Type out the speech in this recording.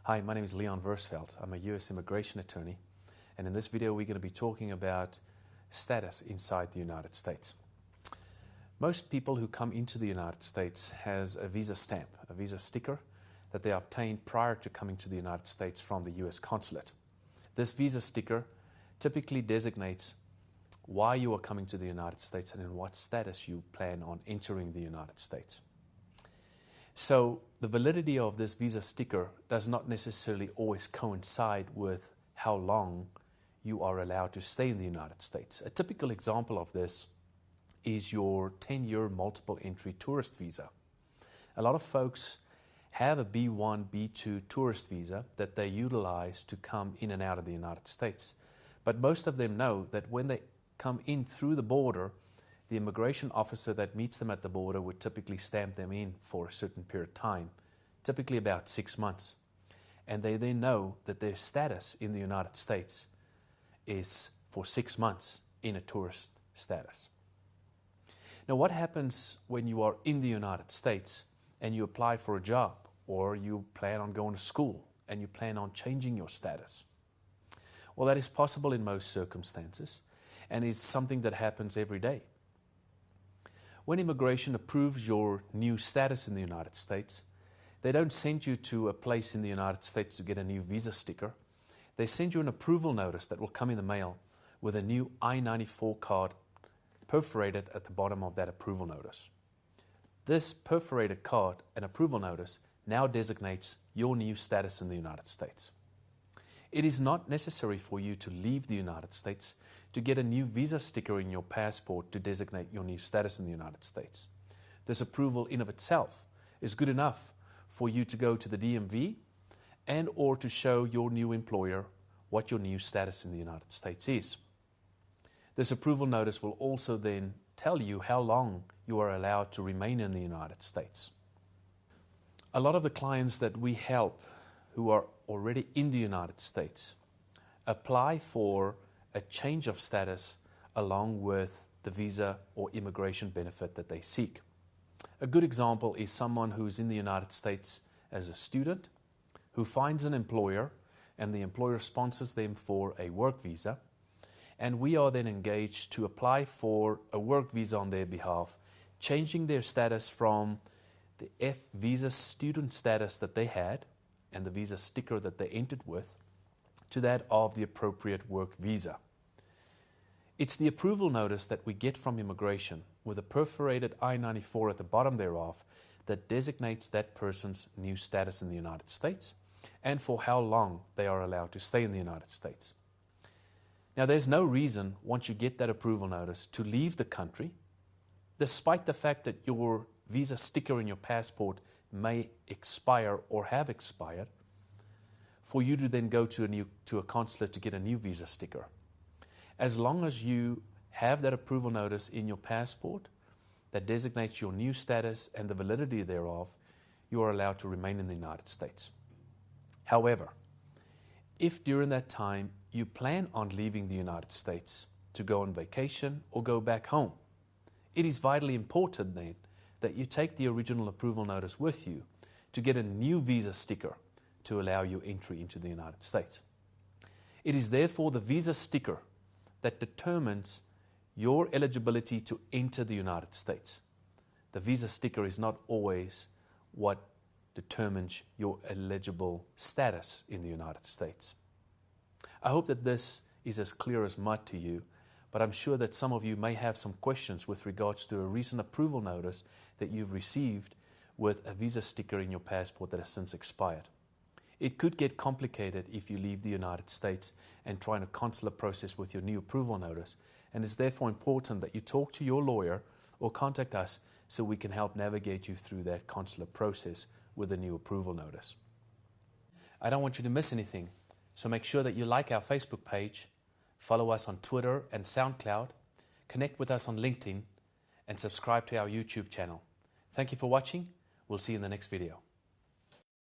Hi, my name is Leon Versfeld. I'm a US immigration attorney, and in this video we're going to be talking about status inside the United States. Most people who come into the United States has a visa stamp, a visa sticker that they obtained prior to coming to the United States from the US consulate. This visa sticker typically designates why you are coming to the United States and in what status you plan on entering the United States. So the validity of this visa sticker does not necessarily always coincide with how long you are allowed to stay in the United States. A typical example of this is your 10-year multiple entry tourist visa. A lot of folks have a B1, B2 tourist visa that they utilize to come in and out of the United States. But most of them know that when they come in through the border, the immigration officer that meets them at the border would typically stamp them in for a certain period of time, typically about 6 months. And they then know that their status in the United States is for 6 months in a tourist status. Now, what happens when you are in the United States and you apply for a job, or you plan on going to school and you plan on changing your status? Well, that is possible in most circumstances, and it's something that happens every day. When immigration approves your new status in the United States, they don't send you to a place in the United States to get a new visa sticker. They send you an approval notice that will come in the mail with a new I-94 card perforated at the bottom of that approval notice. This perforated card and approval notice now designates your new status in the United States. It is not necessary for you to leave the United States to get a new visa sticker in your passport to designate your new status in the United States. This approval in of itself is good enough for you to go to the DMV and or to show your new employer what your new status in the United States is. This approval notice will also then tell you how long you are allowed to remain in the United States. A lot of the clients that we help who are already in the United States apply for a change of status along with the visa or immigration benefit that they seek. A good example is someone who's in the United States as a student who finds an employer, and the employer sponsors them for a work visa, and we are then engaged to apply for a work visa on their behalf, changing their status from the F visa student status that they had and the visa sticker that they entered with to that of the appropriate work visa. It's the approval notice that we get from immigration with a perforated I-94 at the bottom thereof that designates that person's new status in the United States and for how long they are allowed to stay in the United States. Now, there's no reason, once you get that approval notice, to leave the country, despite the fact that your visa sticker in your passport may expire or have expired, for you to then go to a consulate to get a new visa sticker. As long as you have that approval notice in your passport that designates your new status and the validity thereof, you are allowed to remain in the United States. However, if during that time you plan on leaving the United States to go on vacation or go back home, it is vitally important then that you take the original approval notice with you to get a new visa sticker to allow you entry into the United States. It is therefore the visa sticker that determines your eligibility to enter the United States. The visa sticker is not always what determines your eligible status in the United States. I hope that this is as clear as mud to you, but I'm sure that some of you may have some questions with regards to a recent approval notice that you've received with a visa sticker in your passport that has since expired. It could get complicated if you leave the United States and try a consular process with your new approval notice, and it's therefore important that you talk to your lawyer or contact us so we can help navigate you through that consular process with a new approval notice. I don't want you to miss anything, so make sure that you like our Facebook page, follow us on Twitter and SoundCloud, connect with us on LinkedIn, and subscribe to our YouTube channel. Thank you for watching. We'll see you in the next video.